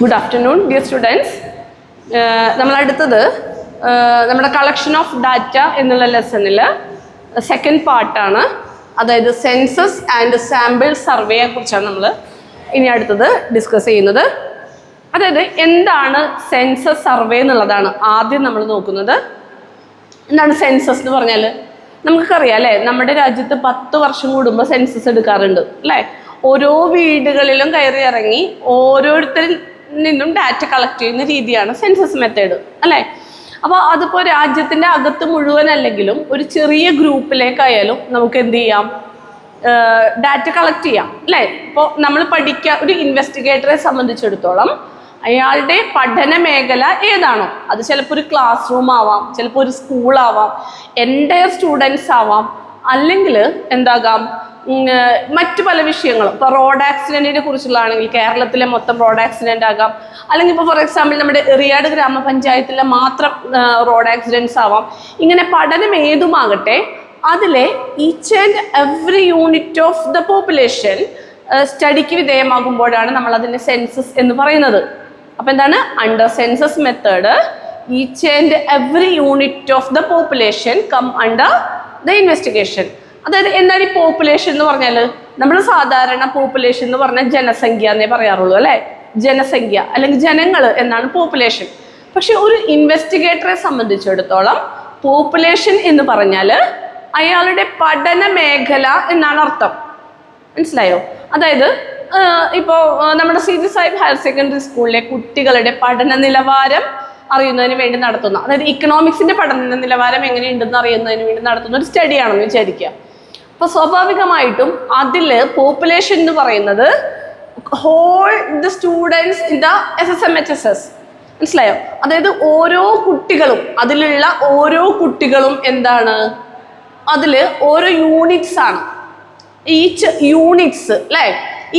Good afternoon, dear students. നമ്മൾ അടുത്തത് നമ്മുടെ കളക്ഷൻ ഓഫ് ഡാറ്റ എന്നുള്ള ലെസണിൽ സെക്കൻഡ് പാർട്ടാണ്. അതായത് സെൻസസ് ആൻഡ് സാമ്പിൾ സർവേയെ കുറിച്ചാണ് നമ്മൾ ഇനി അടുത്തത് ഡിസ്കസ് ചെയ്യുന്നത്. അതായത് എന്താണ് സെൻസസ് സർവേ എന്നുള്ളതാണ് ആദ്യം നമ്മൾ നോക്കുന്നത്. എന്താണ് സെൻസസ് എന്ന് പറഞ്ഞാൽ നമുക്കറിയാം അല്ലേ, നമ്മുടെ രാജ്യത്ത് 10 വർഷം കൂടുമ്പോൾ സെൻസസ് എടുക്കാറുണ്ട് അല്ലേ. ഓരോ വീടുകളിലും കയറി ഇറങ്ങി ഓരോരുത്തരിൽ നിന്നും ഡാറ്റ കളക്ട് ചെയ്യുന്ന രീതിയാണ് സെൻസസ് മെത്തേഡ് അല്ലേ. അപ്പോൾ അതിപ്പോൾ രാജ്യത്തിൻ്റെ അകത്ത് മുഴുവനല്ലെങ്കിലും ഒരു ചെറിയ ഗ്രൂപ്പിലേക്കായാലും നമുക്ക് എന്ത് ചെയ്യാം, ഡാറ്റ കളക്ട് ചെയ്യാം അല്ലേ. ഇപ്പോൾ നമ്മൾ ഒരു ഇൻവെസ്റ്റിഗേറ്ററെ സംബന്ധിച്ചിടത്തോളം അയാളുടെ പഠന മേഖല ഏതാണോ അത് ചിലപ്പോൾ ഒരു ക്ലാസ് റൂം ആവാം, ചിലപ്പോൾ ഒരു സ്കൂളാവാം, എൻ്റയർ സ്റ്റുഡൻസ് ആവാം, അല്ലെങ്കിൽ എന്താകാം മറ്റു പല വിഷയങ്ങളും. ഇപ്പോൾ റോഡ് ആക്സിഡൻറ്റിനെ കുറിച്ചുള്ളതാണെങ്കിൽ കേരളത്തിലെ മൊത്തം റോഡ് ആക്സിഡൻ്റ് ആകാം, അല്ലെങ്കിൽ ഇപ്പോൾ ഫോർ എക്സാമ്പിൾ നമ്മുടെ എറിയാട് ഗ്രാമപഞ്ചായത്തിലെ മാത്രം റോഡ് ആക്സിഡൻറ്റ്സ് ആവാം. ഇങ്ങനെ പഠനം ഏതുമാകട്ടെ അതിലെ each and every unit of the population സ്റ്റഡിക്ക് വിധേയമാകുമ്പോഴാണ് നമ്മൾ അതിൻ്റെ സെൻസസ് എന്ന് പറയുന്നത്. അപ്പോൾ എന്താണ്, under census method each and every unit of the population come under the investigation. അതായത് എന്താണ് ഈ പോപ്പുലേഷൻ എന്ന് പറഞ്ഞാൽ, നമ്മൾ സാധാരണ പോപ്പുലേഷൻ എന്ന് പറഞ്ഞാൽ ജനസംഖ്യ എന്നേ പറയാറുള്ളൂ അല്ലേ. ജനസംഖ്യ അല്ലെങ്കിൽ ജനങ്ങൾ എന്നാണ് പോപ്പുലേഷൻ. പക്ഷെ ഒരു ഇൻവെസ്റ്റിഗേറ്ററെ സംബന്ധിച്ചിടത്തോളം പോപ്പുലേഷൻ എന്ന് പറഞ്ഞാൽ അയാളുടെ പഠന മേഖല എന്നാണ് അർത്ഥം. മനസ്സിലായോ? അതായത് ഇപ്പോൾ നമ്മുടെ C G Sahib higher secondary സ്കൂളിലെ കുട്ടികളുടെ പഠന നിലവാരം അറിയുന്നതിന് വേണ്ടി നടത്തുന്ന, അതായത് ഇക്കണോമിക്സിൻ്റെ പഠന നിലവാരം എങ്ങനെയുണ്ടെന്ന് അറിയുന്നതിന് വേണ്ടി നടത്തുന്ന ഒരു സ്റ്റഡിയാണെന്ന് വിചാരിക്കുക. അപ്പോൾ സ്വാഭാവികമായിട്ടും അതിൽ പോപ്പുലേഷൻ എന്ന് പറയുന്നത് whole the students in the SSMHSS. മനസ്സിലായോ? അതായത് ഓരോ കുട്ടികളും, അതിലുള്ള ഓരോ കുട്ടികളും എന്താണ്, അതിൽ ഓരോ യൂണിറ്റ്സ് ആണ്. ഈച്ച് യൂണിറ്റ്സ് അല്ലേ,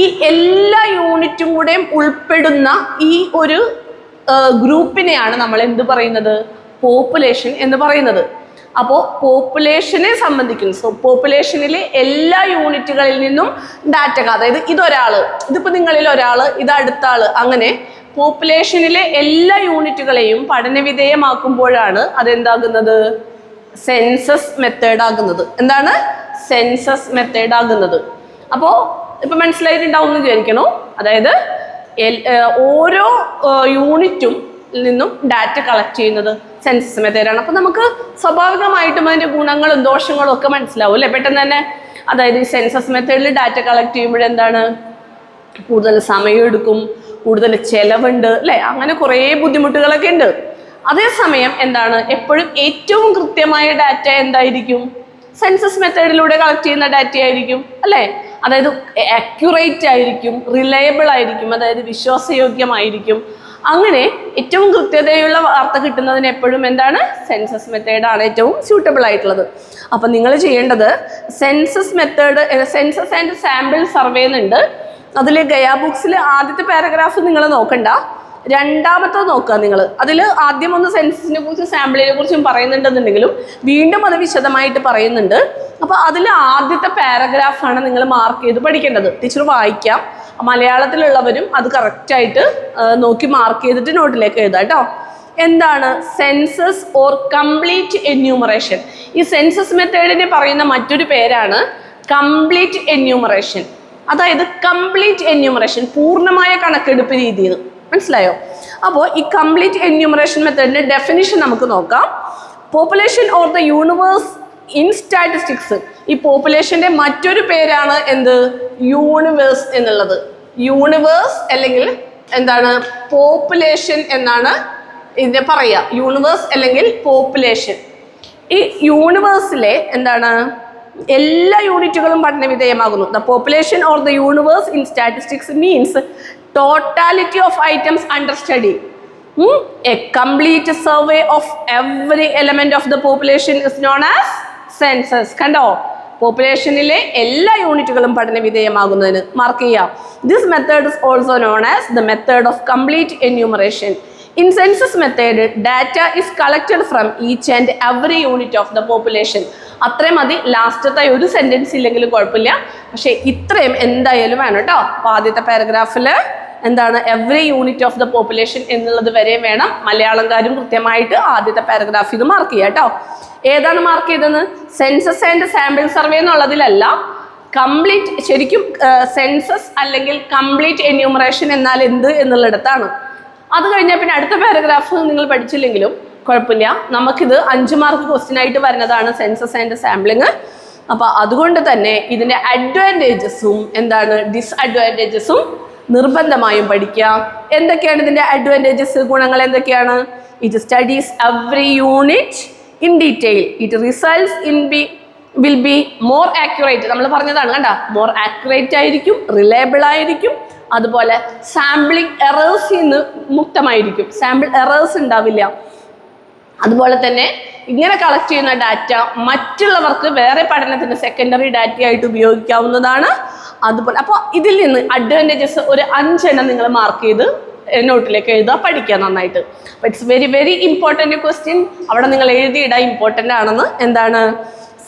ഈ എല്ലാ യൂണിറ്റും കൂടെ ഉൾപ്പെടുന്ന ഈ ഒരു ഗ്രൂപ്പിനെയാണ് നമ്മൾ എന്ത് പറയുന്നത്, പോപ്പുലേഷൻ എന്ന് പറയുന്നത്. അപ്പോൾ പോപ്പുലേഷനെ സംബന്ധിക്കുന്നു, പോപ്പുലേഷനിലെ എല്ലാ യൂണിറ്റുകളിൽ നിന്നും ഡാറ്റ, അതായത് ഇതൊരാൾ, ഇതിപ്പോൾ നിങ്ങളിൽ ഒരാൾ, ഇത് അടുത്ത ആൾ, അങ്ങനെ പോപ്പുലേഷനിലെ എല്ലാ യൂണിറ്റുകളെയും പഠനവിധേയമാക്കുമ്പോഴാണ് അതെന്താകുന്നത്, സെൻസസ് മെത്തേഡ് ആകുന്നത്. എന്താണ് സെൻസസ് മെത്തേഡ് ആകുന്നത്? അപ്പോൾ ഇപ്പം മനസ്സിലായിട്ടുണ്ടാവും എന്ന് വിചാരിക്കണോ. അതായത് ഓരോ യൂണിറ്റും നിന്നും ഡാറ്റ കളക്ട് ചെയ്യുന്നത് സെൻസസ് മെത്തേഡാണ്. അപ്പോൾ നമുക്ക് സ്വാഭാവികമായിട്ടും അതിൻ്റെ ഗുണങ്ങളും ദോഷങ്ങളും ഒക്കെ മനസ്സിലാവും അല്ലേ പെട്ടെന്ന് തന്നെ. അതായത് ഈ സെൻസസ് മെത്തേഡിൽ ഡാറ്റ കളക്ട് ചെയ്യുമ്പോഴെന്താണ്, കൂടുതൽ സമയമെടുക്കും, കൂടുതൽ ചിലവുണ്ട് അല്ലേ, അങ്ങനെ കുറേ ബുദ്ധിമുട്ടുകളൊക്കെ ഉണ്ട്. അതേസമയം എന്താണ്, എപ്പോഴും ഏറ്റവും കൃത്യമായ ഡാറ്റ എന്തായിരിക്കും, സെൻസസ് മെത്തേഡിലൂടെ കളക്ട് ചെയ്യുന്ന ഡാറ്റ ആയിരിക്കും അല്ലേ. അതായത് അക്യുറേറ്റ് ആയിരിക്കും, റിലയബിൾ ആയിരിക്കും, അതായത് വിശ്വാസയോഗ്യമായിരിക്കും. അങ്ങനെ ഏറ്റവും കൃത്യതയുള്ള വാർത്ത കിട്ടുന്നതിന് എപ്പോഴും എന്താണ്, സെൻസസ് മെത്തേഡാണ് ഏറ്റവും സ്യൂട്ടബിൾ ആയിട്ടുള്ളത്. അപ്പം നിങ്ങൾ ചെയ്യേണ്ടത് census method, census and sample survey എന്നുണ്ട്. അതിൽ ഗയാ ബുക്സിൽ ആദ്യത്തെ പാരഗ്രാഫ് നിങ്ങൾ നോക്കണ്ട, രണ്ടാമത്തെ നോക്കുക നിങ്ങൾ. അതിൽ ആദ്യം ഒന്ന് സെൻസസിനെ കുറിച്ചും സാമ്പിളിനെ കുറിച്ചും പറയുന്നുണ്ടെന്നുണ്ടെങ്കിലും വീണ്ടും അത് വിശദമായിട്ട് പറയുന്നുണ്ട്. അപ്പോൾ അതിൽ ആദ്യത്തെ പാരഗ്രാഫാണ് നിങ്ങൾ മാർക്ക് ചെയ്ത് പഠിക്കേണ്ടത്. ടീച്ചർ വായിക്കാം, മലയാളത്തിലുള്ളവരും അത് കറക്റ്റായിട്ട് നോക്കി മാർക്ക് ചെയ്തിട്ട് നോട്ടിലേക്ക് എഴുതാം കേട്ടോ. എന്താണ് സെൻസസ് ഓർ കംപ്ലീറ്റ് എന്യൂമറേഷൻ? ഈ സെൻസസ് മെത്തേഡിനെ പറയുന്ന മറ്റൊരു പേരാണ് കംപ്ലീറ്റ് എന്യൂമറേഷൻ. അതായത് കംപ്ലീറ്റ് എന്യൂമറേഷൻ, പൂർണ്ണമായ കണക്കെടുപ്പ് രീതിയിൽ. മനസ്സിലായോ? അപ്പോൾ ഈ കംപ്ലീറ്റ് എന്യൂമറേഷൻ മെത്തേഡിൻ്റെ ഡെഫിനിഷൻ നമുക്ക് നോക്കാം. Population or the universe in statistics. ഈ പോപ്പുലേഷൻ്റെ മറ്റൊരു പേരാണ് എന്ത്, യൂണിവേഴ്സ് എന്നുള്ളത്. യൂണിവേഴ്സ് അല്ലെങ്കിൽ എന്താണ്, പോപ്പുലേഷൻ എന്നാണ് ഇതിനെ പറയുക. യൂണിവേഴ്സ് അല്ലെങ്കിൽ പോപ്പുലേഷൻ. ഈ യൂണിവേഴ്സിലെ എന്താണ്, എല്ലാ യൂണിറ്റുകളും പഠനവിധേയമാകുന്നു. The population or the universe in statistics means totality of items under study. A complete survey of every element of the population is known as census. കണ്ടോ, പോപ്പുലേഷനിലെ എല്ലാ യൂണിറ്റുകളും പഠനവിധേയമാകുന്നതിന് മാർക്ക് ചെയ്യാം. This method is also known as the method of complete enumeration. In census method, data is collected from each and every unit of the population. അത്രയും മതി. ലാസ്റ്റത്തെ ഒരു sentence ഇല്ലെങ്കിലും കുഴപ്പമില്ല, പക്ഷേ ഇത്രയും എന്തായാലും വേണം കേട്ടോ. അപ്പോൾ ആദ്യത്തെ പാരഗ്രാഫിൽ എന്താണ് every unit of the population എന്നുള്ളത് വരെ വേണം മലയാളംകാരും കൃത്യമായിട്ട് ആദ്യത്തെ പാരഗ്രാഫ് ഇത് മാർക്ക് ചെയ്യുക കേട്ടോ. ഏതാണ് മാർക്ക് ചെയ്തതെന്ന്? സെൻസസ് ആൻഡ് സാമ്പിൾ സർവേ എന്നുള്ളതിലല്ല, കംപ്ലീറ്റ് ശരിക്കും സെൻസസ് അല്ലെങ്കിൽ കംപ്ലീറ്റ് എന്യൂമറേഷൻ എന്നാൽ എന്ത് എന്നുള്ളിടത്താണ്. അത് കഴിഞ്ഞാൽ പിന്നെ അടുത്ത പാരഗ്രാഫ് നിങ്ങൾ പഠിച്ചില്ലെങ്കിലും കുഴപ്പമില്ല, നമുക്കിത് 5 മാർക്ക് ക്വസ്റ്റ്യൻ ആയിട്ട് വരുന്നതാണ് സെൻസസ് ആൻഡ് സാമ്പിളിങ്. അപ്പോൾ അതുകൊണ്ട് തന്നെ ഇതിൻ്റെ അഡ്വാൻറ്റേജസും എന്താണ് ഡിസ്അഡ്വാൻറ്റേജസും നിർബന്ധമായും പഠിക്കുക. എന്തൊക്കെയാണ് ഇതിൻ്റെ അഡ്വാൻറ്റേജസ്, ഗുണങ്ങൾ എന്തൊക്കെയാണ്? It studies every unit in detail, it results in will be more accurate. നമ്മൾ പറഞ്ഞതാണ് കണ്ട, മോർ ആക്യുറേറ്റ് ആയിരിക്കും, റിലയബിൾ ആയിരിക്കും, അതുപോലെ സാമ്പിളിംഗ് എറേഴ്സിൽ നിന്ന് മുക്തമായിരിക്കും, സാമ്പിൾ എറേഴ്സ് ഉണ്ടാവില്ല. അതുപോലെ തന്നെ ഇങ്ങനെ കളക്ട് ചെയ്യുന്ന ഡാറ്റ മറ്റുള്ളവർക്ക് വേറെ പഠനത്തിന് സെക്കൻഡറി ഡാറ്റ ആയിട്ട് ഉപയോഗിക്കാവുന്നതാണ്. അതുപോലെ അപ്പോൾ ഇതിൽ നിന്ന് അഡ്വാൻറ്റേജസ് ഒരു 5 എണ്ണം നിങ്ങൾ മാർക്ക് ചെയ്ത് നോട്ടിലേക്ക് എഴുതുക, പഠിക്കുക നന്നായിട്ട്. അപ്പോൾ it's very very important question. അവിടെ നിങ്ങൾ എഴുതിയിടുക ഇമ്പോർട്ടൻ്റ് ആണെന്ന്. എന്താണ്?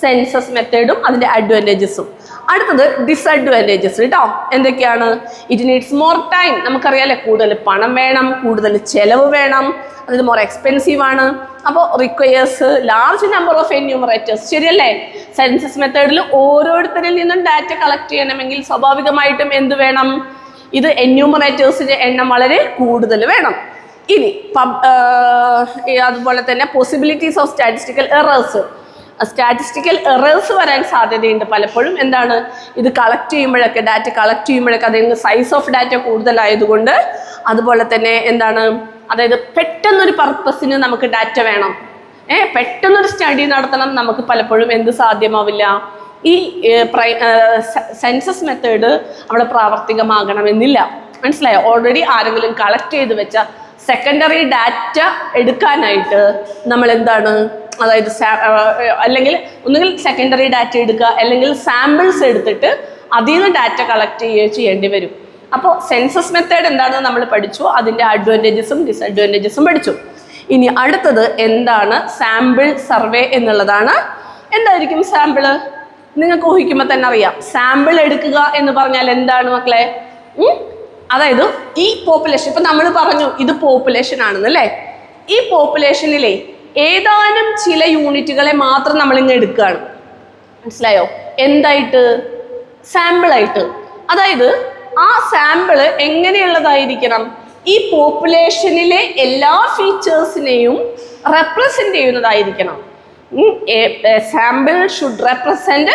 സെൻസസ് മെത്തേഡും അതിൻ്റെ അഡ്വാൻറ്റേജസും. അടുത്തത് ഡിസഡ്വാൻറ്റേജസ് കേട്ടോ. എന്തൊക്കെയാണ്? It needs more time. നമുക്കറിയാലേ, കൂടുതൽ പണം വേണം, കൂടുതൽ ചെലവ് വേണം, അതിന് മോർ എക്സ്പെൻസീവ് ആണ്. അപ്പോൾ requires large number of enumerators. ശരിയല്ലേ? സെൻസസ് മെത്തേഡിൽ ഓരോരുത്തരിൽ നിന്നും ഡാറ്റ കളക്ട് ചെയ്യണമെങ്കിൽ സ്വാഭാവികമായിട്ടും എന്ത് വേണം? ഇത് എന്യൂമറേറ്റേഴ്സിൻ്റെ എണ്ണം വളരെ കൂടുതൽ വേണം. ഇനി അതുപോലെ തന്നെ possibilities of statistical errors. Statistical errors വരാൻ സാധ്യതയുണ്ട് പലപ്പോഴും. എന്താണ്? ഇത് കളക്ട് ചെയ്യുമ്പോഴൊക്കെ, ഡാറ്റ കളക്ട് ചെയ്യുമ്പോഴൊക്കെ അതിന് സൈസ് ഓഫ് ഡാറ്റ കൂടുതലായതുകൊണ്ട്. അതുപോലെ തന്നെ എന്താണ്? അതായത് പെട്ടെന്നൊരു പർപ്പസിന് നമുക്ക് ഡാറ്റ വേണം, പെട്ടെന്നൊരു സ്റ്റഡി നടത്തണം, നമുക്ക് പലപ്പോഴും എന്ത് സാധ്യമാവില്ല? ഈ സെൻസസ് മെത്തേഡ് അവിടെ പ്രാവർത്തികമാകണമെന്നില്ല. മനസ്സിലായോ? ഓൾറെഡി ആരെങ്കിലും കളക്ട് ചെയ്ത് വെച്ച സെക്കൻഡറി ഡാറ്റ എടുക്കാനായിട്ട് നമ്മൾ എന്താണ്, അതായത് അല്ലെങ്കിൽ ഒന്നുകിൽ സെക്കൻഡറി ഡാറ്റ എടുക്കുക, അല്ലെങ്കിൽ സാമ്പിൾസ് എടുത്തിട്ട് അതിൽ നിന്ന് ഡാറ്റ കളക്ട് ചെയ്യുകയോ ചെയ്യേണ്ടി വരും. അപ്പോൾ സെൻസസ് മെത്തേഡ് എന്താണെന്ന് നമ്മൾ പഠിച്ചു, അതിൻ്റെ അഡ്വാൻറ്റേജസും ഡിസഡ്വാൻറ്റേജസും പഠിച്ചു. ഇനി അടുത്തത് എന്താണ്? സാമ്പിൾ സർവേ എന്നുള്ളതാണ്. എന്തായിരിക്കും സാമ്പിള്? നിങ്ങൾക്ക് ഊഹിക്കുമ്പോൾ തന്നെ അറിയാം. സാമ്പിൾ എടുക്കുക എന്ന് പറഞ്ഞാൽ എന്താണ് മക്കളെ? അതായത് ഈ പോപ്പുലേഷൻ, ഇപ്പം നമ്മൾ പറഞ്ഞു ഇത് പോപ്പുലേഷൻ ആണെന്ന് അല്ലേ. ഈ പോപ്പുലേഷനിലെ ഏതാനും ചില യൂണിറ്റുകളെ മാത്രം നമ്മളിങ്ങ് എടുക്കുകയാണ്. മനസ്സിലായോ? എന്തായിട്ട്? സാമ്പിളായിട്ട്. അതായത് ആ സാമ്പിള് എങ്ങനെയുള്ളതായിരിക്കണം? ഈ പോപ്പുലേഷനിലെ എല്ലാ ഫീച്ചേഴ്സിനെയും റെപ്രസെൻ്റ് ചെയ്യുന്നതായിരിക്കണം. Sample should represent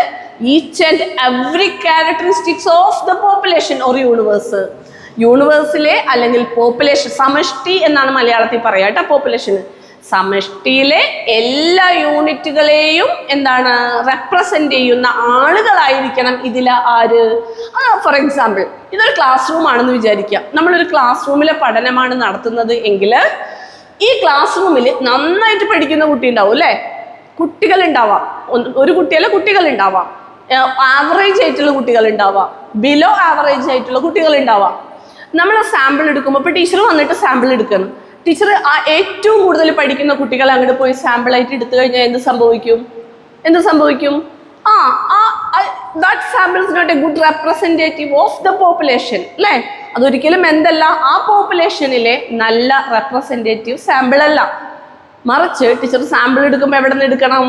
each and every characteristics of the population or universe. യൂണിവേഴ്സിലെ അല്ലെങ്കിൽ പോപ്പുലേഷൻ, സമഷ്ടി എന്നാണ് മലയാളത്തിൽ പറയുക കേട്ടോ. പോപ്പുലേഷന് സമഷ്ടിയിലെ എല്ലാ യൂണിറ്റുകളെയും എന്താണ് റെപ്രസെൻ്റ് ചെയ്യുന്ന ആളുകളായിരിക്കണം ഇതിൽ ആര്. ഫോർ എക്സാമ്പിൾ, ഇതൊരു ക്ലാസ് റൂം ആണെന്ന് വിചാരിക്കുക. നമ്മളൊരു ക്ലാസ് റൂമിലെ പഠനമാണ് നടത്തുന്നത് എങ്കിൽ ഈ ക്ലാസ് റൂമിൽ നന്നായിട്ട് പഠിക്കുന്ന കുട്ടി ഉണ്ടാവും അല്ലേ, കുട്ടികളുണ്ടാവാം. ഒരു കുട്ടിയല്ല, കുട്ടികളുണ്ടാവാം. ആവറേജ് ആയിട്ടുള്ള കുട്ടികളുണ്ടാവാം, ബിലോ ആവറേജ് ആയിട്ടുള്ള കുട്ടികളുണ്ടാവാം. നമ്മൾ സാമ്പിൾ എടുക്കുമ്പോൾ ഇപ്പോൾ ടീച്ചർ വന്നിട്ട് സാമ്പിൾ എടുക്കണം. ടീച്ചർ ആ ഏറ്റവും കൂടുതൽ പഠിക്കുന്ന കുട്ടികളെ അങ്ങോട്ട് പോയി സാമ്പിളായിട്ട് എടുത്തു കഴിഞ്ഞാൽ എന്ത് സംഭവിക്കും? That sample is not a good representative of the population അല്ലേ. അതൊരിക്കലും എന്തല്ല, ആ പോപ്പുലേഷനിലെ നല്ല റെപ്രസെൻറ്റേറ്റീവ് സാമ്പിൾ അല്ല. മറിച്ച് ടീച്ചർ സാമ്പിൾ എടുക്കുമ്പോൾ എവിടെ നിന്ന് എടുക്കണം?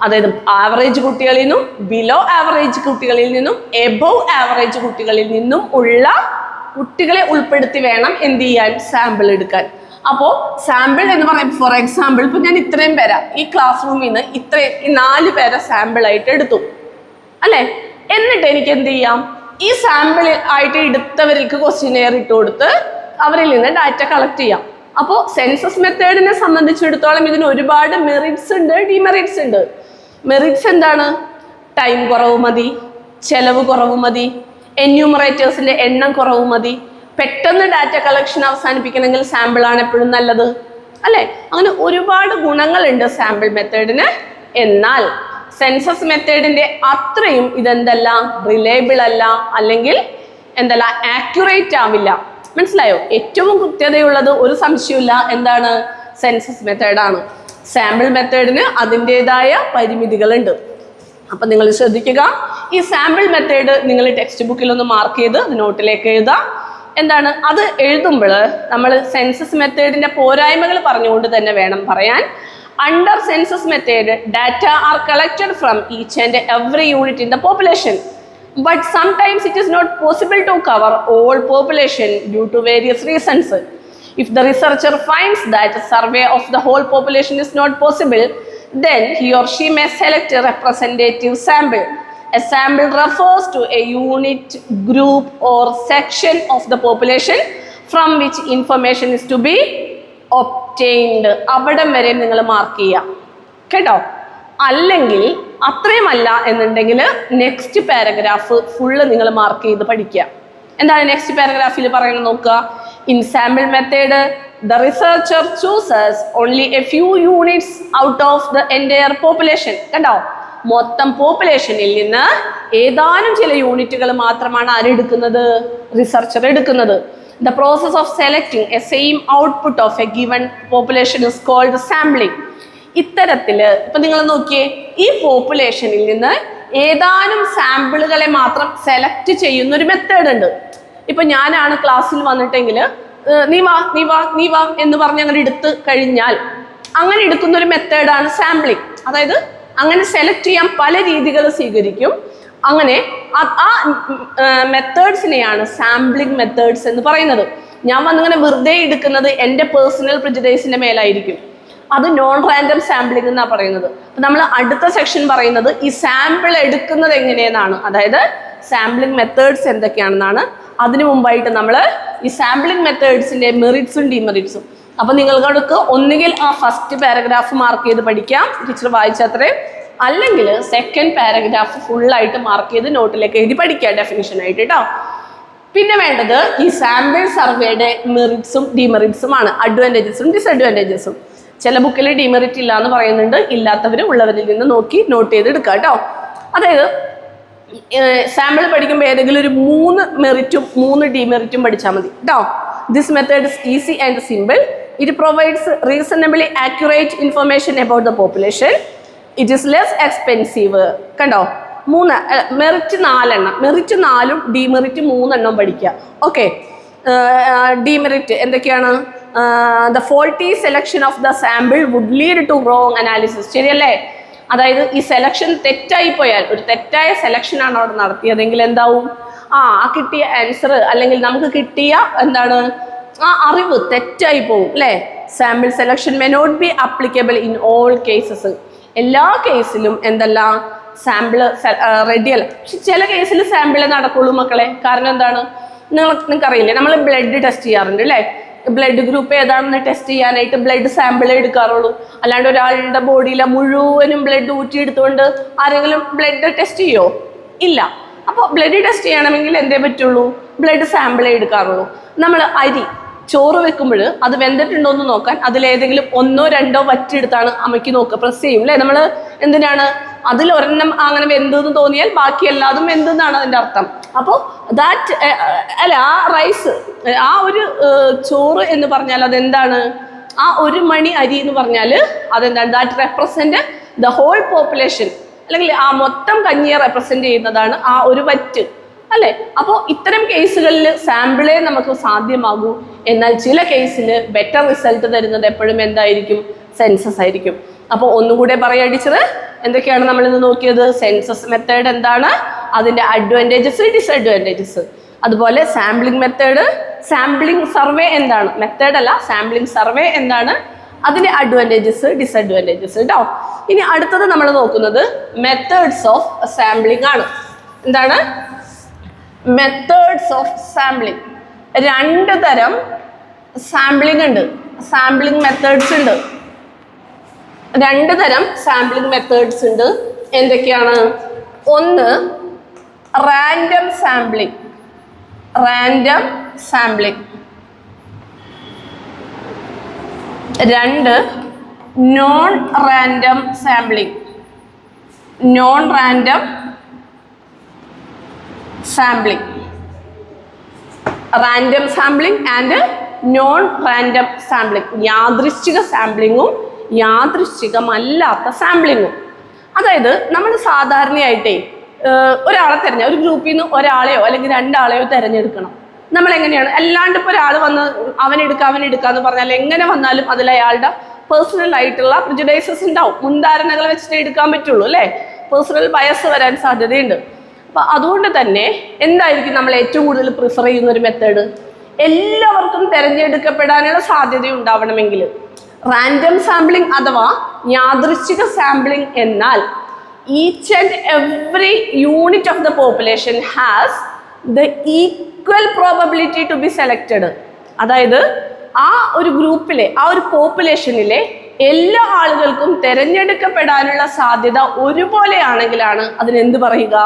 അതായത് ആവറേജ് കുട്ടികളിൽ നിന്നും, ബിലോ ആവറേജ് കുട്ടികളിൽ നിന്നും, എബവ് ആവറേജ് കുട്ടികളിൽ നിന്നും ഉള്ള കുട്ടികളെ ഉൾപ്പെടുത്തി വേണം എന്ത് ചെയ്യാൻ? സാമ്പിൾ എടുക്കാൻ. അപ്പോൾ സാമ്പിൾ എന്ന് പറയുമ്പോൾ ഫോർ എക്സാമ്പിൾ ഇപ്പോൾ ഞാൻ ഇത്രയും പേരെ ഈ ക്ലാസ് റൂമിൽ നിന്ന് ഈ 4 പേരെ സാമ്പിളായിട്ട് എടുത്തു അല്ലേ. എന്നിട്ട് എനിക്ക് എന്ത് ചെയ്യാം? ഈ സാമ്പിൾ ആയിട്ട് എടുത്തവർക്ക് ക്വസ്റ്റ്യനെയർ ഇട്ട് കൊടുത്ത് അവരിൽ നിന്ന് ഡാറ്റ കളക്ട് ചെയ്യാം. അപ്പോൾ സെൻസസ് മെത്തേഡിനെ സംബന്ധിച്ചിടത്തോളം ഇതിന് ഒരുപാട് മെറിറ്റ്സ് ഉണ്ട്, ഡിമെറിറ്റ്സ് ഉണ്ട്. മെറിറ്റ്സ് എന്താണ്? ടൈം കുറവ് മതി, ചെലവ് കുറവ് മതി, എന്യൂമറേറ്റേഴ്സിൻ്റെ എണ്ണം കുറവ് മതി, പെട്ടെന്ന് ഡാറ്റ കളക്ഷൻ അവസാനിപ്പിക്കണമെങ്കിൽ സാമ്പിളാണ് എപ്പോഴും നല്ലത് അല്ലേ. അങ്ങനെ ഒരുപാട് ഗുണങ്ങളുണ്ട് സാമ്പിൾ മെത്തേഡിന്. എന്നാൽ സെൻസസ് മെത്തേഡിൻ്റെ അത്രയും ഇതെന്തല്ല, റിലയബിൾ അല്ല, അല്ലെങ്കിൽ എന്തല്ല, ആക്യുറേറ്റ് ആവില്ല. മനസ്സിലായോ? ഏറ്റവും കൃത്യതയുള്ളത് ഒരു സംശയമില്ല എന്താണ്? സെൻസസ് മെത്തേഡാണ്. സാമ്പിൾ മെത്തേഡിന് അതിൻ്റെതായ പരിമിതികളുണ്ട്. അപ്പം നിങ്ങൾ ശ്രദ്ധിക്കുക, ഈ സാമ്പിൾ മെത്തേഡ് നിങ്ങൾ ടെക്സ്റ്റ് ബുക്കിലൊന്ന് മാർക്ക് ചെയ്ത് നോട്ടിലേക്ക് എഴുതുക. എന്താണ് അത് എഴുതുമ്പോൾ നമ്മൾ സെൻസസ് മെത്തേഡിന്റെ പോരായ്മകൾ പറഞ്ഞുകൊണ്ട് തന്നെ വേണം പറയാൻ. Under census method, data are collected from each and every unit in the population. But sometimes it is not possible to cover all population due to various reasons. If the researcher finds that a survey of the whole population is not possible, then he or she may select a representative sample. A sample refers to a unit, group or section of the population from which information is to be obtained. അവിടം വരെ നിങ്ങൾ mark ചെയ്യുക കേട്ടോ. അല്ലെങ്കിൽ അത്രയുമല്ല എന്നുണ്ടെങ്കിൽ next paragraph full നിങ്ങൾ mark ചെയ്ത് പഠിക്കുക. എന്താണ് നെക്സ്റ്റ് പാരഗ്രാഫിൽ പറയുന്നത് നോക്കുക. In sample method the researcher chooses only A few units out of the entire population. കണ്ടോ, മൊത്തം പോപ്പുലേഷനിൽ നിന്ന് ഏതാനും ചില യൂണിറ്റുകൾ മാത്രമാണ് ആരെടുക്കുന്നത്? റിസർച്ചർ എടുക്കുന്നത്. The process of selecting a same output of a given population is called sampling. ഇത്തരത്തിൽ ഇപ്പം നിങ്ങൾ നോക്കിയേ, ഈ പോപ്പുലേഷനിൽ നിന്ന് ഏതാനും സാമ്പിളുകളെ മാത്രം സെലക്ട് ചെയ്യുന്ന ഒരു മെത്തേഡ് ഉണ്ട്. ഇപ്പം ഞാനാണ് ക്ലാസ്സിൽ വന്നിട്ടെങ്കിൽ നീ വാ എന്ന് പറഞ്ഞ് അങ്ങനെ എടുത്ത് കഴിഞ്ഞാൽ അങ്ങനെ എടുക്കുന്ന ഒരു മെത്തേഡാണ് സാമ്പിളിങ്. അതായത് അങ്ങനെ സെലക്ട് ചെയ്യാൻ പല രീതികൾ സ്വീകരിക്കും. അങ്ങനെ ആ മെത്തേഡ്സിനെയാണ് സാമ്പിളിംഗ് മെത്തേഡ്സ് എന്ന് പറയുന്നത്. ഞാൻ വന്നിങ്ങനെ വെറുതെ എടുക്കുന്നത് എൻ്റെ പേഴ്സണൽ പ്രിജുഡൈസിൻ്റെ മേലായിരിക്കും. അത് നോൺ റാൻഡം സാമ്പിളിംഗ് എന്നാണ് പറയുന്നത്. അപ്പം നമ്മൾ അടുത്ത സെക്ഷൻ പറയുന്നത് ഈ സാമ്പിൾ എടുക്കുന്നത് എങ്ങനെയെന്നാണ്, അതായത് സാമ്പിളിംഗ് മെത്തേഡ്സ് എന്തൊക്കെയാണെന്നാണ്. അതിനു മുമ്പായിട്ട് നമ്മൾ ഈ സാമ്പിളിംഗ് മെത്തേഡ്സിൻ്റെ മെറിറ്റ്സും ഡിമെറിറ്റ്സും. അപ്പം നിങ്ങൾക്ക് ഒന്നുകിൽ ആ ഫസ്റ്റ് പാരഗ്രാഫ് മാർക്ക് ചെയ്ത് പഠിക്കാം, ടീച്ചർ വായിച്ചത്രേ, അല്ലെങ്കിൽ സെക്കൻഡ് പാരഗ്രാഫ് ഫുള്ളായിട്ട് മാർക്ക് ചെയ്ത് നോട്ടിലേക്ക് എഴുതി പഠിക്കുക ഡെഫിനിഷനായിട്ട് കേട്ടോ. പിന്നെ വേണ്ടത് ഈ സാമ്പിൾ സർവേയുടെ മെറിറ്റ്സും ഡിമെറിറ്റ്സും ആണ്, അഡ്വാൻറ്റേജസും ഡിസഡ്വാൻറ്റേജസും. ചില ബുക്കിൽ ഡിമെറിറ്റ് ഇല്ല എന്ന് പറയുന്നുണ്ട്, ഇല്ലാത്തവർ ഉള്ളവരിൽ നിന്ന് നോക്കി നോട്ട് ചെയ്ത് എടുക്കുക കേട്ടോ. അതായത് സാമ്പിൾ പഠിക്കുമ്പോൾ ഏതെങ്കിലും ഒരു 3 മെറിറ്റും 3 ഡിമെറിറ്റും പഠിച്ചാൽ മതി കേട്ടോ. This method is easy and simple. It provides reasonably accurate information about the population. It is less expensive. കണ്ടോ, 3 മെറിറ്റ് 4 എണ്ണം, മെറിറ്റ് 4ഉം ഡിമെറിറ്റ് 3 എണ്ണം പഠിക്കുക. ഓക്കെ, ഡിമെറിറ്റ് എന്തൊക്കെയാണ്? The faulty selection of the sample would lead to wrong analysis. ശരിയല്ലേ? അതായത് ഈ selection തെറ്റായി പോയാൽ, ഒരു തെറ്റായ സെലക്ഷനാണ് അവിടെ നടത്തിയതെങ്കിൽ എന്താവും? ആ കിട്ടിയ ആൻസർ അല്ലെങ്കിൽ നമുക്ക് കിട്ടിയ എന്താണ് ആ അറിവ് തെറ്റായി പോവും അല്ലേ? Sample selection may not be applicable in all cases. എല്ലാ കേസിലും എന്തല്ല സാമ്പിൾ റെഡിയല്ല. പക്ഷെ ചില കേസിൽ സാമ്പിളേ നടക്കുള്ളൂ മക്കളെ. കാരണം എന്താണ്? നിങ്ങൾക്കറിയില്ലേ, നമ്മൾ ബ്ലഡ് ടെസ്റ്റ് ചെയ്യാറുണ്ട് അല്ലേ? ബ്ലഡ് ഗ്രൂപ്പ് ഏതാണെന്ന് ടെസ്റ്റ് ചെയ്യാനായിട്ട് ബ്ലഡ് സാമ്പിളേ എടുക്കാറുള്ളൂ. അല്ലാണ്ട് ഒരാളുടെ ബോഡിയിലെ മുഴുവനും ബ്ലഡ് ഊറ്റിയെടുത്തുകൊണ്ട് ആരെങ്കിലും ബ്ലഡ് ടെസ്റ്റ് ചെയ്യുമോ? ഇല്ല. അപ്പോൾ ബ്ലഡ് ടെസ്റ്റ് ചെയ്യണമെങ്കിൽ എന്തേ പറ്റുള്ളൂ? ബ്ലഡ് സാമ്പിളേ എടുക്കാറുള്ളൂ. നമ്മൾ ചോറ് വെക്കുമ്പോൾ അത് വെന്തിട്ടുണ്ടോ എന്ന് നോക്കാൻ അതിലേതെങ്കിലും 1 or 2 വറ്റെടുത്താണ് അമ്മയ്ക്ക് നോക്കുക, പ്രസ് ചെയ്യും അല്ലേ? നമ്മൾ എന്തിനാണ്? അതിലൊരെണ്ണം അങ്ങനെ വെന്തെന്ന് തോന്നിയാൽ ബാക്കി എല്ലാതും വെന്തെന്നാണ് അതിൻ്റെ അർത്ഥം. അപ്പോൾ ദാറ്റ് അല്ല, ആ റൈസ്, ആ ഒരു ചോറ് എന്ന് പറഞ്ഞാൽ അതെന്താണ്? ആ 1 മണി അരി എന്ന് പറഞ്ഞാൽ അതെന്താണ്? That represent the whole population, അല്ലെങ്കിൽ ആ മൊത്തം കഞ്ഞിയെ റെപ്രസെൻറ്റ് ചെയ്യുന്നതാണ് ആ ഒരു വറ്റ് അല്ലേ? അപ്പോൾ ഇത്തരം കേസുകളിൽ സാമ്പിളേ നമുക്ക് സാധ്യമാകൂ. എന്നാൽ ചില കേസിൽ ബെറ്റർ റിസൾട്ട് തരുന്നത് എപ്പോഴും എന്തായിരിക്കും? സെൻസസ് ആയിരിക്കും. അപ്പോൾ ഒന്നുകൂടെ പറയാടിച്ചത് എന്തൊക്കെയാണ് നമ്മളിന്ന് നോക്കിയത്? സെൻസസ് മെത്തേഡ് എന്താണ്, അതിൻ്റെ അഡ്വാൻറ്റേജസ് ഡിസഡ്വാൻറ്റേജസ്, അതുപോലെ സാമ്പിളിംഗ് മെത്തേഡ്, സാമ്പിളിംഗ് സർവേ എന്താണ്, മെത്തേഡ് അല്ല സാമ്പിളിംഗ് സർവേ എന്താണ്, അതിൻ്റെ അഡ്വാൻറ്റേജസ് ഡിസഡ്വാൻറ്റേജസ് കേട്ടോ. ഇനി അടുത്തത് നമ്മൾ നോക്കുന്നത് മെത്തേഡ്സ് ഓഫ് സാമ്പിളിംഗ് ആണ്. എന്താണ്? Methods of sampling. 2 തരം സാമ്പിളിംഗ് ഉണ്ട്, സാമ്പിളിംഗ് മെത്തേഡ്സ് ഉണ്ട്. 2 തരം സാമ്പിളിംഗ് മെത്തേഡ്സ് ഉണ്ട്. എന്തൊക്കെയാണ്? ഒന്ന് random sampling, random sampling. 2 non random sampling, non random sampling. Random sampling and non random sampling. യാദൃശ്ചിക സാമ്പിളിങ്ങും യാദൃശ്ചികമല്ലാത്ത സാമ്പിളിങ്ങും. അതായത് നമ്മൾ സാധാരണയായിട്ടേ ഒരാളെ ഒരു ഗ്രൂപ്പിൽ നിന്ന് ഒരാളെയോ അല്ലെങ്കിൽ 2 ആളെയോ തിരഞ്ഞെടുക്കണം. നമ്മൾ എങ്ങനെയാണ് അല്ലാണ്ട് ഇപ്പോൾ ഒരാൾ വന്ന് അവനെടുക്കാന്ന് പറഞ്ഞാൽ എങ്ങനെ വന്നാലും അതിൽ അയാളുടെ പേഴ്സണൽ ആയിട്ടുള്ള പ്രിജുഡൈസസ് ഉണ്ടാവും, മുൻധാരണകൾ വെച്ചിട്ട് എടുക്കാൻ പറ്റുള്ളൂ അല്ലേ, പേഴ്സണൽ ബയസ് വരാൻ സാധ്യതയുണ്ട്. അപ്പം അതുകൊണ്ട് തന്നെ എന്തായിരിക്കും നമ്മൾ ഏറ്റവും കൂടുതൽ പ്രിഫർ ചെയ്യുന്ന ഒരു മെത്തേഡ്? എല്ലാവർക്കും തിരഞ്ഞെടുക്കപ്പെടാനുള്ള സാധ്യത ഉണ്ടാവണമെങ്കിൽ റാൻഡം സാമ്പിളിംഗ് അഥവാ യാദൃശ്ചിക സാമ്പിളിംഗ് എന്നാൽ each and every unit of the population has the equal probability to be selected. അതായത് ആ ഒരു ഗ്രൂപ്പിലെ ആ ഒരു പോപ്പുലേഷനിലെ എല്ലാ ആളുകൾക്കും തിരഞ്ഞെടുക്കപ്പെടാനുള്ള സാധ്യത ഒരുപോലെയാണെങ്കിലാണ് അതിനെന്ത് പറയുക?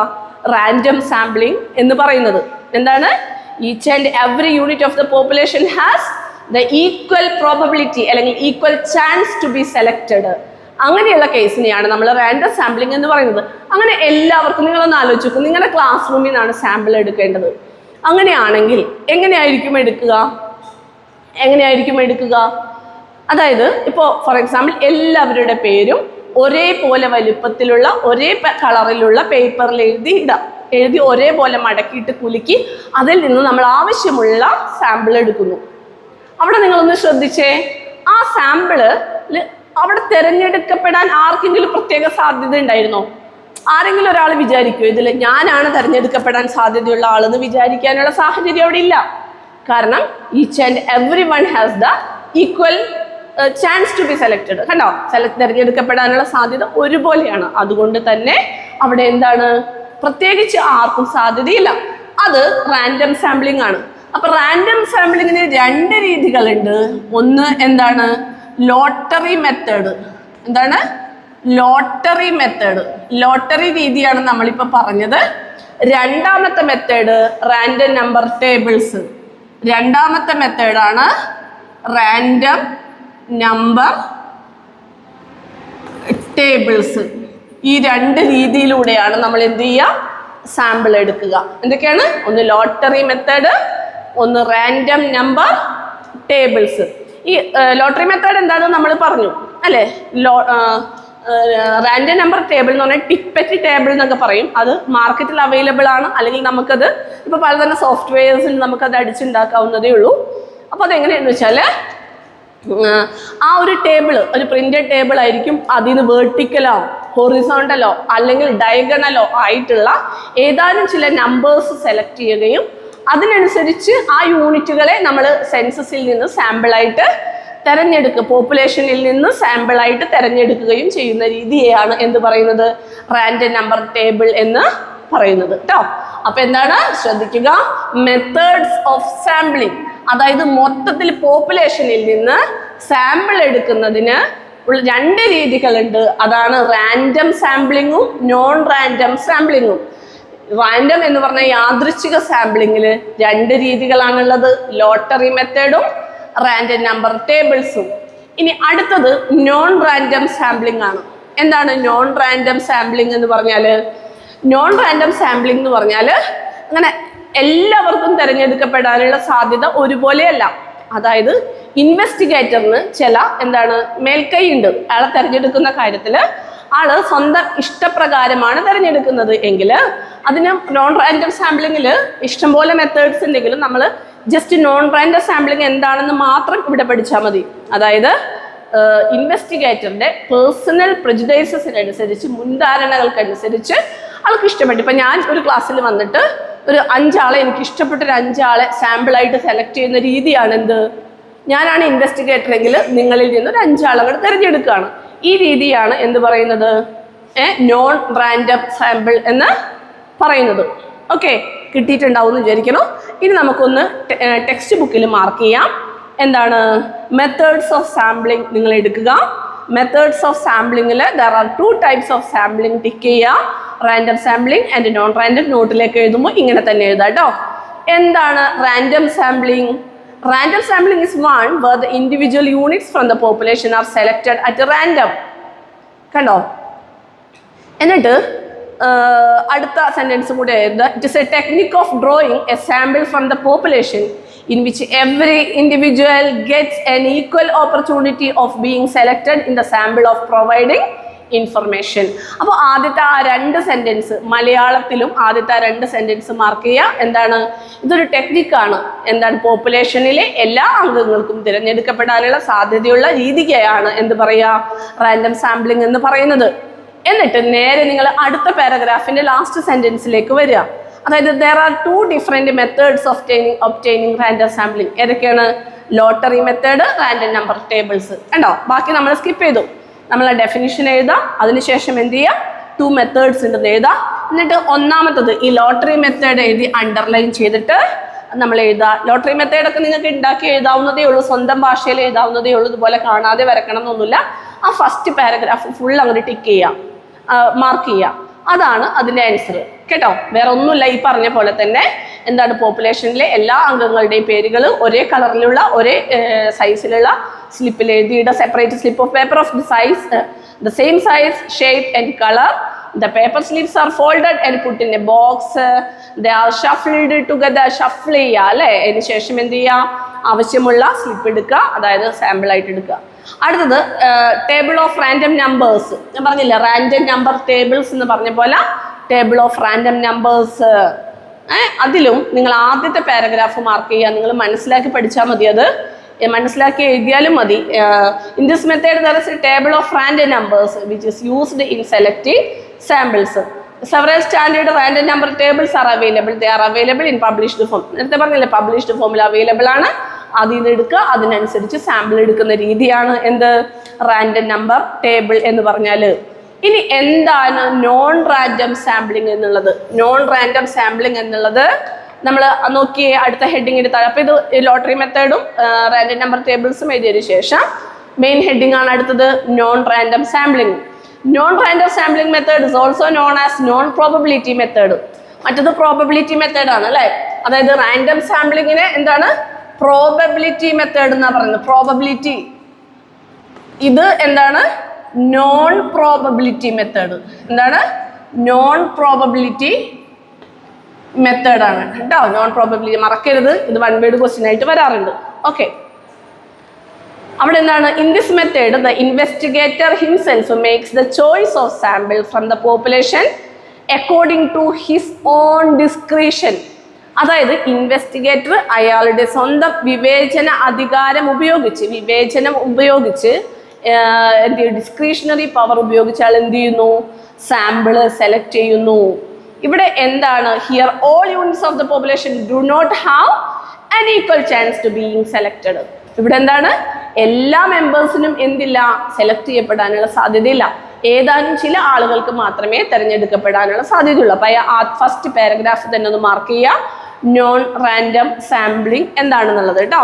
റാൻഡം സാമ്പിളിംഗ് എന്ന് പറയുന്നത്. എന്താണ്? Each and every unit of the population has the equal probability അല്ലെങ്കിൽ equal chance to be selected. അങ്ങനെയുള്ള കേസിനെയാണ് നമ്മൾ റാൻഡം സാമ്പിളിംഗ് എന്ന് പറയുന്നത്. അങ്ങനെ എല്ലാവർക്കും നിങ്ങളൊന്ന് ആലോചിച്ച് നോക്കും, നിങ്ങളുടെ ക്ലാസ് റൂമിൽ നിന്നാണ് സാമ്പിൾ എടുക്കേണ്ടത്. അങ്ങനെയാണെങ്കിൽ എങ്ങനെയായിരിക്കും എടുക്കുക? അതായത് ഇപ്പോൾ ഫോർ എക്സാമ്പിൾ എല്ലാവരുടെ പേരും ഒരേപോലെ വലുപ്പത്തിലുള്ള ഒരേ കളറിലുള്ള പേപ്പറിൽ എഴുതി ഒരേപോലെ മടക്കിയിട്ട് കുലുക്കി അതിൽ നിന്ന് നമ്മൾ ആവശ്യമുള്ള സാമ്പിൾ എടുക്കുന്നു. അവിടെ നിങ്ങളൊന്ന് ശ്രദ്ധിച്ചേ, ആ സാമ്പിള് അവിടെ തിരഞ്ഞെടുക്കപ്പെടാൻ ആർക്കെങ്കിലും പ്രത്യേക സാധ്യത ഉണ്ടായിരുന്നോ? ആരെങ്കിലും ഒരാൾ വിചാരിക്കുമോ ഇതിൽ ഞാനാണ് തിരഞ്ഞെടുക്കപ്പെടാൻ സാധ്യതയുള്ള ആളെന്ന് വിചാരിക്കാനുള്ള സാഹചര്യം അവിടെ ഇല്ല. കാരണം each and every one has the equal chance to be selected. കണ്ടോ, തിരഞ്ഞെടുക്കപ്പെടാനുള്ള സാധ്യത ഒരുപോലെയാണ്. അതുകൊണ്ട് തന്നെ അവിടെ എന്താണ്, പ്രത്യേകിച്ച് ആർക്കും സാധ്യതയില്ല. അത് റാൻഡം സാമ്പിളിംഗ് ആണ്. അപ്പൊ റാൻഡം സാമ്പിളിങ്ങിന് 2 രീതികളുണ്ട്. ഒന്ന് എന്താണ്? Lottery method. എന്താണ്? ലോട്ടറി രീതിയാണ് നമ്മളിപ്പോൾ പറഞ്ഞത്. രണ്ടാമത്തെ മെത്തേഡ് റാൻഡം നമ്പർ ടേബിൾസ്. രണ്ടാമത്തെ മെത്തേഡാണ് റാൻഡം നമ്പർ ടേബിൾസ്. ഈ 2 രീതിയിലൂടെയാണ് നമ്മൾ എന്ത് ചെയ്യുക? സാമ്പിൾ എടുക്കുക. എന്തൊക്കെയാണ്? ഒന്ന് ലോട്ടറി മെത്തേഡ്, ഒന്ന് റാൻഡം നമ്പർ ടേബിൾസ്. ഈ ലോട്ടറി മെത്തേഡ് എന്താണെന്ന് നമ്മൾ പറഞ്ഞു അല്ലേ? റാൻഡം നമ്പർ ടേബിൾ എന്ന് പറഞ്ഞാൽ ടിപ്പറ്റ് ടേബിൾ എന്നൊക്കെ പറയും. അത് മാർക്കറ്റിൽ അവൈലബിൾ ആണ്, അല്ലെങ്കിൽ നമുക്കത് ഇപ്പോൾ പലതരം സോഫ്റ്റ്വെയർസിൽ നമുക്കത് അടിച്ചുണ്ടാക്കാവുന്നതേ ഉള്ളൂ. അപ്പോൾ അതെങ്ങനെയാണെന്ന് വെച്ചാൽ ആ ഒരു ടേബിൾ ഒരു പ്രിന്റഡ് ടേബിൾ ആയിരിക്കും. അതിന് വേർട്ടിക്കലോ ഹൊറിസോണ്ടലോ അല്ലെങ്കിൽ ഡയഗണലോ ആയിട്ടുള്ള ഏതാനും ചില നമ്പേഴ്സ് സെലക്ട് ചെയ്യുകയും അതിനനുസരിച്ച് ആ യൂണിറ്റുകളെ നമ്മൾ സെൻസസിൽ നിന്ന് സാമ്പിളായിട്ട് പോപ്പുലേഷനിൽ നിന്ന് സാമ്പിളായിട്ട് തിരഞ്ഞെടുക്കുകയും ചെയ്യുന്ന രീതിയെയാണ് എന്ത് പറയുന്നത്? റാൻഡം നമ്പർ ടേബിൾ എന്ന് പറയുന്നത് കേട്ടോ. അപ്പൊ എന്താണ്? ശ്രദ്ധിക്കുക, മെത്തേഡ്സ് ഓഫ് സാമ്പിളിംഗ്. അതായത് മൊത്തത്തിൽ പോപ്പുലേഷനിൽ നിന്ന് സാമ്പിൾ എടുക്കുന്നതിന് ഉള്ള 2 രീതികളുണ്ട്. അതാണ് റാൻഡം സാമ്പിളിങ്ങും നോൺ റാൻഡം സാമ്പിളിങ്ങും. റാൻഡം എന്ന് പറഞ്ഞാൽ യാദൃച്ഛിക സാമ്പിളിങ്ങിൽ 2 രീതികളാണുള്ളത്, ലോട്ടറി മെത്തേഡും റാൻഡം നമ്പർ ടേബിൾസും. ഇനി അടുത്തത് നോൺ റാൻഡം സാമ്പിളിംഗ് ആണ്. എന്താണ് നോൺ റാൻഡം സാമ്പിളിംഗ് എന്ന് പറഞ്ഞാൽ? നോൺ റാൻഡം സാമ്പിളിംഗ് എന്ന് പറഞ്ഞാൽ അങ്ങനെ എല്ലാവർക്കും തിരഞ്ഞെടുക്കപ്പെടാനുള്ള സാധ്യത ഒരുപോലെയല്ല. അതായത് ഇൻവെസ്റ്റിഗേറ്ററിന് ചില മേൽക്കൈ ഉണ്ട്. അയാളെ തിരഞ്ഞെടുക്കുന്ന കാര്യത്തിൽ ആള് സ്വന്തം ഇഷ്ടപ്രകാരമാണ് തിരഞ്ഞെടുക്കുന്നത് എങ്കിൽ അതിന് നോൺ റാൻഡം സാമ്പിളിങ്ങിൽ ഇഷ്ടംപോലെ മെത്തേഡ്സ് ഉണ്ടെങ്കിലും നമ്മൾ ജസ്റ്റ് നോൺ റാൻഡം സാമ്പിളിംഗ് എന്താണെന്ന് മാത്രം ഇവിടെ പഠിച്ചാൽ മതി. അതായത് ഇൻവെസ്റ്റിഗേറ്ററിൻ്റെ പേഴ്സണൽ പ്രെജുഡൈസസിനനുസരിച്ച് മുൻധാരണകൾക്കനുസരിച്ച് ആൾക്ക് ഇഷ്ടപ്പെട്ടു. ഇപ്പം ഞാൻ ഒരു ക്ലാസ്സിൽ വന്നിട്ട് ഒരു 5 ആളെ എനിക്ക് ഇഷ്ടപ്പെട്ട ഒരു 5 ആളെ സാമ്പിളായിട്ട് സെലക്ട് ചെയ്യുന്ന രീതിയാണ് എന്ത്? ഞാനാണ് ഇൻവെസ്റ്റിഗേറ്റർ എങ്കിൽ നിങ്ങളിൽ നിന്നൊരു 5 ആളെ കൂടെ തിരഞ്ഞെടുക്കുകയാണ്. ഈ രീതിയാണ് എന്ത് പറയുന്നത്? നോൺ റാൻഡം സാമ്പിൾ എന്ന് പറയുന്നത്. ഓക്കെ, കിട്ടിയിട്ടുണ്ടാവും എന്ന് വിചാരിക്കണം. ഇനി നമുക്കൊന്ന് ടെക്സ്റ്റ് ബുക്കിൽ മാർക്ക് ചെയ്യാം. എന്താണ്? മെത്തേഡ്സ് ഓഫ് സാമ്പിളിംഗ് നിങ്ങൾ എടുക്കുക. മെത്തേഡ്സ് ഓഫ് സാമ്പിളിങ്ങിൽ there are 2 types of sampling tick ചെയ്യുക. Random sampling and non random. നോട്ടിലേക്ക് എഴുതുമ്പോൾ ഇങ്ങനെ തന്നെ എഴുതാം കേട്ടോ. എന്താണ് random sampling? Random sampling is one where the individual units from the population are selected at random. കണ്ടോ? എന്നിട്ട് അടുത്ത സെൻറ്റൻസും കൂടെ എഴുതുക. It is A technique of drawing A sample from the population in which every individual gets an equal opportunity of being selected in the sample of providing information. അപ്പോൾ ആദ്യത്തെ ആ 2 sentence മലയാളത്തിലും ആദ്യത്തെ ആ 2 സെൻറ്റൻസ് മാർക്ക് ചെയ്യുക. എന്താണ് ഇതൊരു ടെക്നിക്കാണ്. എന്താണ് പോപ്പുലേഷനിലെ എല്ലാ അംഗങ്ങൾക്കും തിരഞ്ഞെടുക്കപ്പെടാനുള്ള സാധ്യതയുള്ള രീതിയാണ് എന്ത് പറയുക റാൻഡം സാമ്പിളിംഗ് എന്ന് പറയുന്നത്. എന്നിട്ട് നേരെ നിങ്ങൾ അടുത്ത പാരഗ്രാഫിൻ്റെ ലാസ്റ്റ് സെൻറ്റൻസിലേക്ക് വരിക. അതായത് there are 2 different methods of obtaining random sampling. ഏതൊക്കെയാണ് lottery method random number tables ഉണ്ടോ. ബാക്കി നമ്മൾ സ്കിപ്പ് ചെയ്തു. നമ്മൾ ഡെഫിനിഷൻ എഴുതാം, അതിനുശേഷം എന്ത് ചെയ്യുക 2 മെത്തേഡ്സ് ഉണ്ടെന്ന് എഴുതാം. എന്നിട്ട് ഒന്നാമത്തത് ഈ ലോട്ടറി മെത്തേഡ് എഴുതി അണ്ടർലൈൻ ചെയ്തിട്ട് നമ്മൾ എഴുതുക. ലോട്ടറി മെത്തേഡൊക്കെ നിങ്ങൾക്ക് ഉണ്ടാക്കി എഴുതാവുന്നതേ ഉള്ളൂ, സ്വന്തം ഭാഷയിൽ എഴുതാവുന്നതേ ഉള്ളൂ, ഇതുപോലെ കാണാതെ വരക്കണം എന്നൊന്നുമില്ല. ആ ഫസ്റ്റ് പാരഗ്രാഫ് ഫുൾ അങ്ങോട്ട് ടിക്ക് ചെയ്യാം, മാർക്ക് ചെയ്യാം. അതാണ് അതിൻ്റെ ആൻസർ കേട്ടോ. വേറെ ഒന്നുമില്ല, ഈ പറഞ്ഞ പോലെ തന്നെ എന്താണ് പോപ്പുലേഷനിലെ എല്ലാ അംഗങ്ങളുടെയും പേരുകൾ ഒരേ കളറിലുള്ള ഒരേ സൈസിലുള്ള സ്ലിപ്പിൽ എഴുതിയിടുക. Separate slip of paper of the same size shape and colour. The paper slips are folded and put in a box. They are shuffled together. Shuffle ചെയ്യുക അല്ലേ. അതിന് ശേഷം എന്ത് ചെയ്യുക ആവശ്യമുള്ള സ്ലിപ്പ് എടുക്കുക, അതായത് സാമ്പിൾ ആയിട്ട് എടുക്കുക. അടുത്തത് ടേബിൾ ഓഫ് റാൻഡം നമ്പേഴ്സ്. ഞാൻ പറഞ്ഞില്ല റാൻഡം നമ്പർ ടേബിൾസ് എന്ന് പറഞ്ഞ പോലെ ടേബിൾ ഓഫ് റാൻഡം നമ്പേഴ്സ്. അതിലും നിങ്ങൾ ആദ്യത്തെ പാരഗ്രാഫ് മാർക്ക് ചെയ്യുക. നിങ്ങൾ മനസ്സിലാക്കി പഠിച്ചാൽ മതി, അത് മനസ്സിലാക്കി എഴുതിയാലും മതി. In this method there is A table of random numbers which is used in selecting samples. Several standard random number tables are available. They are available in published form. നേരത്തെ പറഞ്ഞില്ലേ പബ്ലിഷ്ഡ് ഫോമിൽ അവൈലബിൾ ആണ്. അതിൽ നിന്ന് എടുക്കുക, അതിനനുസരിച്ച് sample എടുക്കുന്ന രീതിയാണ് എന്ത് റാൻഡം നമ്പർ ടേബിൾ എന്ന് പറഞ്ഞാൽ. ഇനി എന്താണ് നോൺ റാൻഡം സാമ്പിളിംഗ് എന്നുള്ളത്? നോൺ റാൻഡം സാമ്പിളിംഗ് എന്നുള്ളത് നമ്മൾ നോക്കിയേ അടുത്ത ഹെഡിങ് എടുത്താൽ. അപ്പോൾ ഇത് ലോട്ടറി മെത്തേഡും റാൻഡം നമ്പർ ടേബിൾസും എഴുതിയതിനു ശേഷം മെയിൻ ഹെഡിങ് ആണ് അടുത്തത് non random sampling. Non-random sampling method is also known as non-probability method. മറ്റത് പ്രോബബിലിറ്റി മെത്തേഡ് ആണ് അല്ലേ. അതായത് റാൻഡം സാമ്പിളിങ്ങിന് എന്താണ് പ്രോബബിലിറ്റി മെത്തേഡ് എന്നാ പറയുന്നത്. പ്രോബബിലിറ്റി ഇത് എന്താണ് നോൺ പ്രോബബിലിറ്റി മെത്തേഡ്. എന്താണ് നോൺ പ്രോബബിലിറ്റി മെത്തേഡാണ് കേട്ടോ. നോൺ പ്രോബബിലിറ്റി മറക്കരുത്, ഇത് 1 വേർഡ് ക്വസ്റ്റ്യൻ ആയിട്ട് വരാറുണ്ട്. ഓക്കെ, അവിടെ എന്താണ് in this method the investigator himself makes the choice of sample from the population according to his own discretion. അതായത് ഇൻവെസ്റ്റിഗേറ്റർ അയാളുടെ സ്വന്തം വിവേചനം ഉപയോഗിച്ച് ഡിസ്ക്രിഷണറി പവർ ഉപയോഗിച്ച് അയാൾ എന്ത് ചെയ്യുന്നു സാമ്പിള് സെലക്ട് ചെയ്യുന്നു. ഇവിടെ എന്താണ് here all units of the population do not have an equal chance to being selected. ഇവിടെ എന്താണ് എല്ലാ മെമ്പേഴ്സിനും എന്തില്ല സെലക്ട് ചെയ്യപ്പെടാനുള്ള സാധ്യതയില്ല. ഏതാനും ചില ആളുകൾക്ക് മാത്രമേ തിരഞ്ഞെടുക്കപ്പെടാനുള്ള സാധ്യതയുള്ളൂ. അപ്പോൾ ഫസ്റ്റ് പാരഗ്രാഫ് തന്നെ ഒന്ന് മാർക്ക് ചെയ്യുക നോൺ റാൻഡം സാമ്പിളിംഗ് എന്താണെന്നുള്ളത് കേട്ടോ.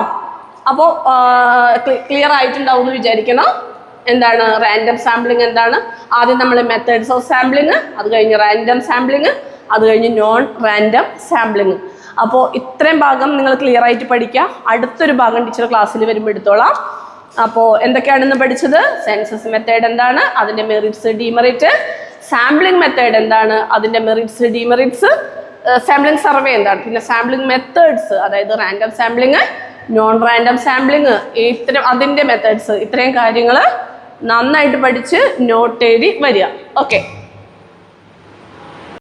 അപ്പോൾ ക്ലിയർ ആയിട്ടുണ്ടാവും എന്ന് വിചാരിക്കണം. എന്താണ് റാൻഡം സാമ്പിളിംഗ് എന്താണ്? ആദ്യം നമ്മൾ മെത്തേഡ്സ് ഓഫ് സാമ്പിളിങ്, അത് കഴിഞ്ഞ് റാൻഡം സാമ്പിളിങ്, അത് കഴിഞ്ഞ് നോൺ റാൻഡം സാമ്പിളിങ്. അപ്പോൾ ഇത്രയും ഭാഗം നിങ്ങൾ ക്ലിയർ ആയിട്ട് പഠിക്കുക. അടുത്തൊരു ഭാഗം ടീച്ചർ ക്ലാസ്സിൽ വരുമ്പോൾ എടുത്തോളാം. അപ്പോൾ എന്തൊക്കെയാണെന്ന് പഠിച്ചത്? സെൻസസ് മെത്തേഡ് എന്താണ്, അതിൻ്റെ മെറിറ്റ്സ് ഡിമെറിറ്റ്, സാമ്പിളിംഗ് മെത്തേഡ് എന്താണ്, അതിൻ്റെ മെറിറ്റ്സ് ഡിമെറിറ്റ്സ്, സാമ്പിളിംഗ് സർവേ എന്താണ്, പിന്നെ സാമ്പിളിംഗ് മെത്തേഡ്സ് അതായത് random sampling, non random sampling, അതിൻ്റെ മെത്തേഡ്സ്, ഇത്രയും കാര്യങ്ങൾ നന്നായിട്ട് പഠിച്ച് നോട്ട് എഴുതി വരിക. ഓക്കെ.